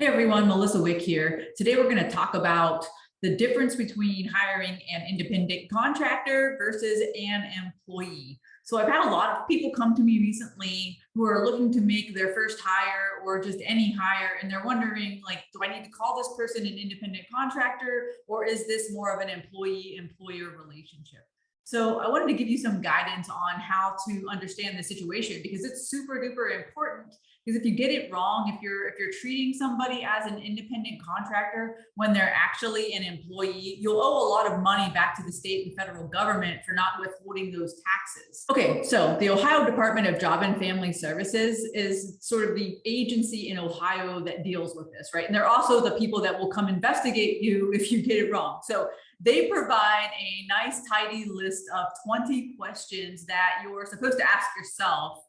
Everyone, Melissa Wick here. Today we're going to talk about the difference between hiring an independent contractor versus an employee. So I've had a lot of people come to me recently who are looking to make their first hire or just any hire, and they're wondering, like, do I need to call this person an independent contractor, or is this more of an employee-employer relationship? So I wanted to give you some guidance on how to understand the situation, because it's super duper important. Because if you get it wrong, if you're treating somebody as an independent contractor when they're actually an employee, you'll owe a lot of money back to the state and federal government for not withholding those taxes. Okay, so the Ohio Department of Job and Family Services is sort of the agency in Ohio that deals with this, right? And they're also the people that will come investigate you if you get it wrong. So they provide a nice, tidy list of 20 questions that you're supposed to ask yourself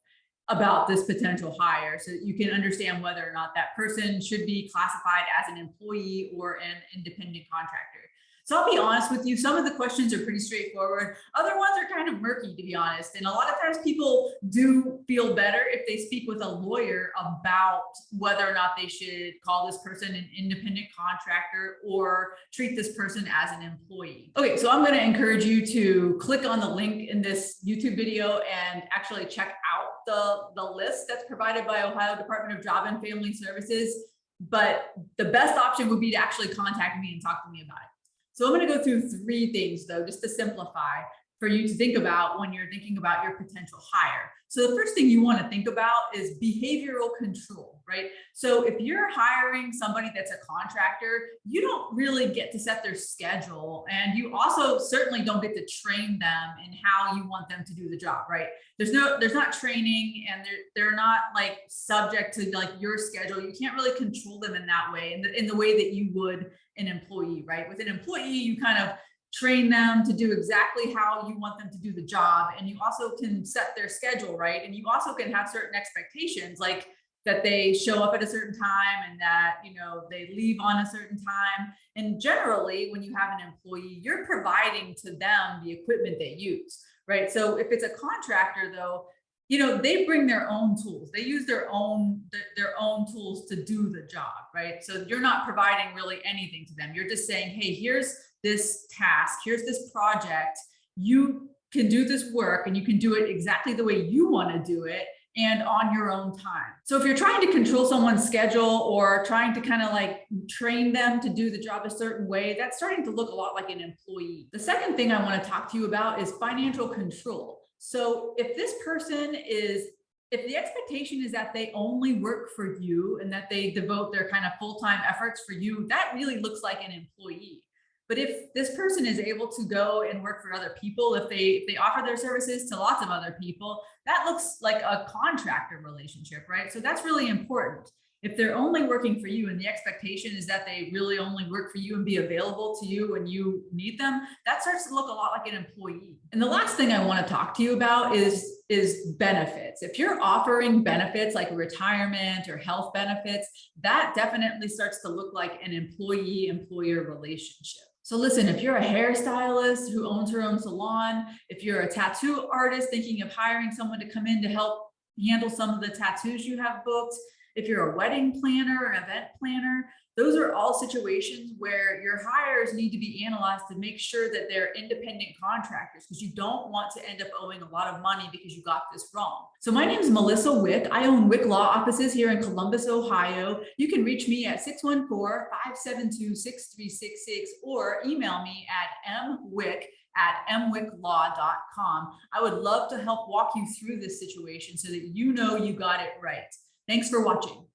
about this potential hire, so that you can understand whether or not that person should be classified as an employee or an independent contractor. So I'll be honest with you, some of the questions are pretty straightforward. Other ones are kind of murky, to be honest. And a lot of times people do feel better if they speak with a lawyer about whether or not they should call this person an independent contractor or treat this person as an employee. Okay, so I'm going to encourage you to click on the link in this YouTube video and actually check out the list that's provided by Ohio Department of Job and Family Services. But the best option would be to actually contact me and talk to me about it. So I'm going to go through three things, though, just to simplify for you to think about when you're thinking about your potential hire. So the first thing you want to think about is behavioral control, right? So if you're hiring somebody that's a contractor, you don't really get to set their schedule. And you also certainly don't get to train them in how you want them to do the job, right? There's not training, and they're not like subject to like your schedule. You can't really control them in that way, in the way that you would an employee, right? With an employee, you kind of train them to do exactly how you want them to do the job. And you also can set their schedule, right? And you also can have certain expectations, like that they show up at a certain time and that, you know, they leave on a certain time. And generally, when you have an employee, you're providing to them the equipment they use, right? So if it's a contractor, though, you know, they bring their own tools. They use their own tools to do the job, right? So you're not providing really anything to them. You're just saying, hey, here's this task, here's this project. You can do this work and you can do it exactly the way you want to do it and on your own time. So if you're trying to control someone's schedule or trying to kind of like train them to do the job a certain way, that's starting to look a lot like an employee. The second thing I want to talk to you about is financial control. So if the expectation is that they only work for you and that they devote their kind of full-time efforts for you, that really looks like an employee. But if this person is able to go and work for other people, if they offer their services to lots of other people, that looks like a contractor relationship, right? So that's really important. If they're only working for you and the expectation is that they really only work for you and be available to you when you need them, that starts to look a lot like an employee. And the last thing I want to talk to you about is benefits. If you're offering benefits like retirement or health benefits, that definitely starts to look like an employee-employer relationship. So listen, if you're a hairstylist who owns her own salon, if you're a tattoo artist thinking of hiring someone to come in to help handle some of the tattoos you have booked, if you're a wedding planner or event planner, those are all situations where your hires need to be analyzed to make sure that they're independent contractors, because you don't want to end up owing a lot of money because you got this wrong. So my name is Melissa Wick. I own Wick Law offices here in Columbus, Ohio. You can reach me at 614-572-6366 or email me at mwick@mwicklaw.com. I would love to help walk you through this situation so that you know you got it right. Thanks for watching.